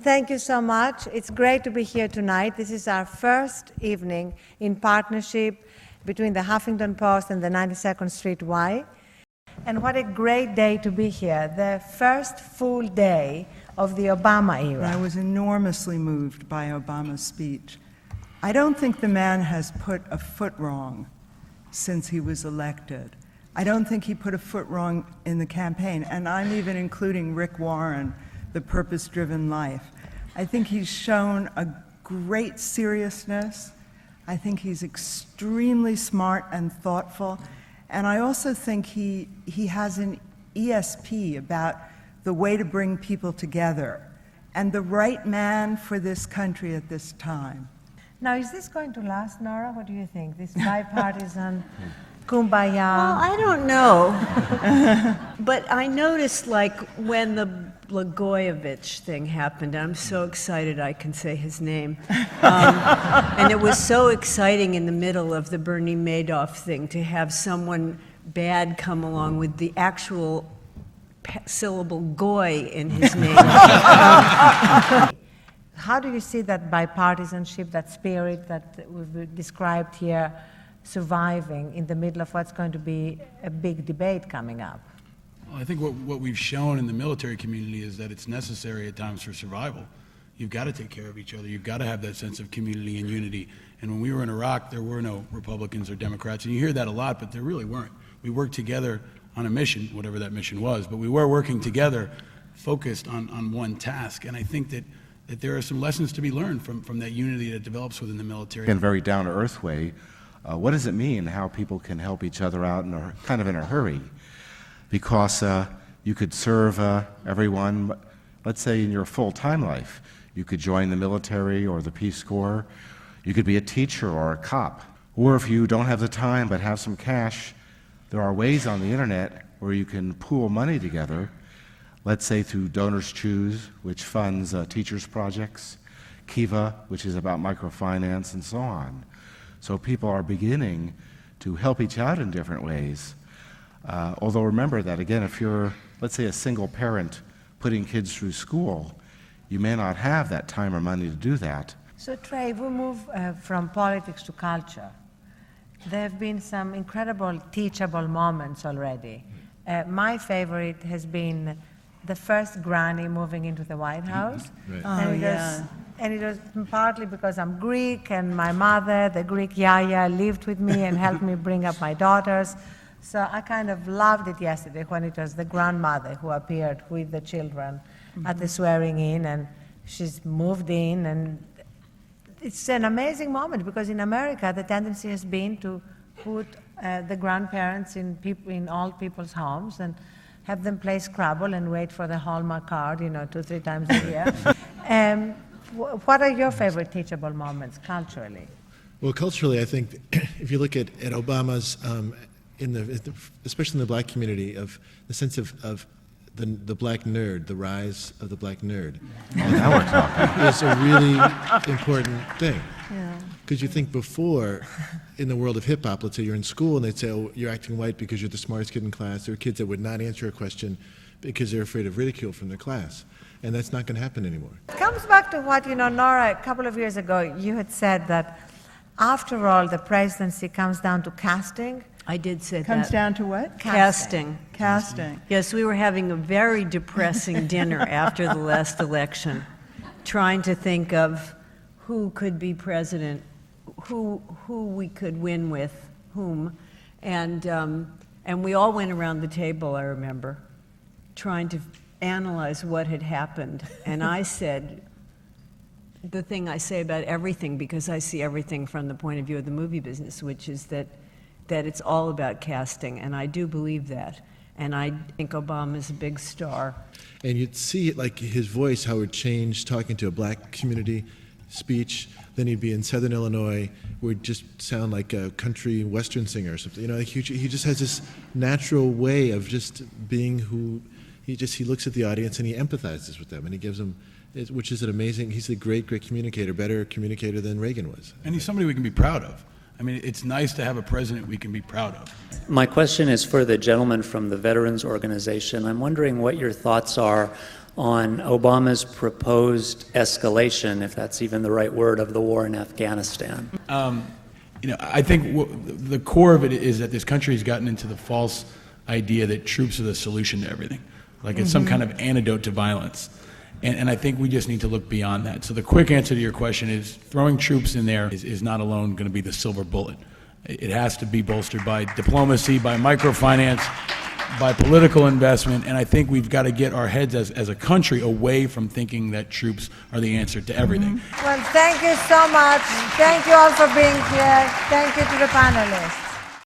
Thank you so much. It's great to be here tonight. This is our first evening in partnership between the Huffington Post and the 92nd Street Y. And what a great day to be here, the first full day of the Obama era. I was enormously moved by Obama's speech. I don't think the man has put a foot wrong since he was elected. I don't think he put a foot wrong in the campaign, and I'm even including Rick Warren, the purpose-driven life. I think he's shown a great seriousness. I think he's extremely smart and thoughtful. And I also think he has an ESP about the way to bring people together and the right man for this country at this time. Now, is this going to last, Nora? What do you think? This bipartisan kumbaya? Well, I don't know. But I noticed, like, when the Blagojevich thing happened, I'm so excited I can say his name. And it was so exciting in the middle of the Bernie Madoff thing to have someone bad come along with the actual syllable goy in his name. How do you see that bipartisanship, that spirit that we've described here, surviving in the middle of what's going to be a big debate coming up? Well, I think what we've shown in the military community is that it's necessary at times for survival. You've got to take care of each other. You've got to have that sense of community and unity. And when we were in Iraq, there were no Republicans or Democrats. And you hear that a lot, but there really weren't. We worked together on a mission, whatever that mission was, but we were working together, focused on one task. And I think that there are some lessons to be learned from that unity that develops within the military. In a very down-to-earth way, what does it mean how people can help each other out in a hurry? Because you could serve everyone, let's say in your full-time life. You could join the military or the Peace Corps. You could be a teacher or a cop. Or if you don't have the time but have some cash, there are ways on the internet where you can pool money together, let's say through Donors Choose, which funds teachers' projects, Kiva, which is about microfinance, and so on. So people are beginning to help each out in different ways. Although remember that, again, if you're, let's say, a single parent putting kids through school, you may not have that time or money to do that. So, Trey, we move from politics to culture. There have been some incredible teachable moments already. My favorite has been the first granny moving into the White House. Right. And it was partly because I'm Greek, and my mother, the Greek Yaya, lived with me and helped me bring up my daughters. So I kind of loved it yesterday when it was the grandmother who appeared with the children at the swearing in, and she's moved in, and it's an amazing moment because in America the tendency has been to put the grandparents in old people's homes and have them play Scrabble and wait for the Hallmark card, 2-3 times a year. What are your favorite teachable moments culturally? Well, culturally, I think if you look at Obama's, especially in the black community, of the sense of the black nerd, the rise of the black nerd. Now we're talking. Is a really important thing. Because you think before, in the world of hip-hop, let's say you're in school and they'd say, oh, you're acting white because you're the smartest kid in class. There are kids that would not answer a question because they're afraid of ridicule from their class. And that's not going to happen anymore. It comes back to what, Nora, a couple of years ago, you had said that after all, the presidency comes down to casting. I did say that. Comes down to what? Casting. Casting. Yes, we were having a very depressing dinner after the last election, trying to think of who could be president, who we could win with whom, and we all went around the table, I remember, trying to analyze what had happened. And I said the thing I say about everything, because I see everything from the point of view of the movie business, which is that it's all about casting, and I do believe that. And I think Obama's a big star. And you'd see, like, his voice, how it changed talking to a black community speech. Then he'd be in Southern Illinois, where he'd just sound like a country western singer or something. He just has this natural way of just being who he looks at the audience and he empathizes with them, and he gives them, which is an amazing. He's a great communicator, better communicator than Reagan was. And he's somebody we can be proud of. I mean, it's nice to have a president we can be proud of. My question is for the gentleman from the Veterans Organization. I'm wondering what your thoughts are on Obama's proposed escalation, if that's even the right word, of the war in Afghanistan. I think the core of it is that this country has gotten into the false idea that troops are the solution to everything, like it's some kind of antidote to violence. And I think we just need to look beyond that. So the quick answer to your question is throwing troops in there is not alone going to be the silver bullet. It has to be bolstered by diplomacy, by microfinance, by political investment, and I think we've got to get our heads as a country away from thinking that troops are the answer to everything. Well, thank you so much. Thank you all for being here. Thank you to the panelists.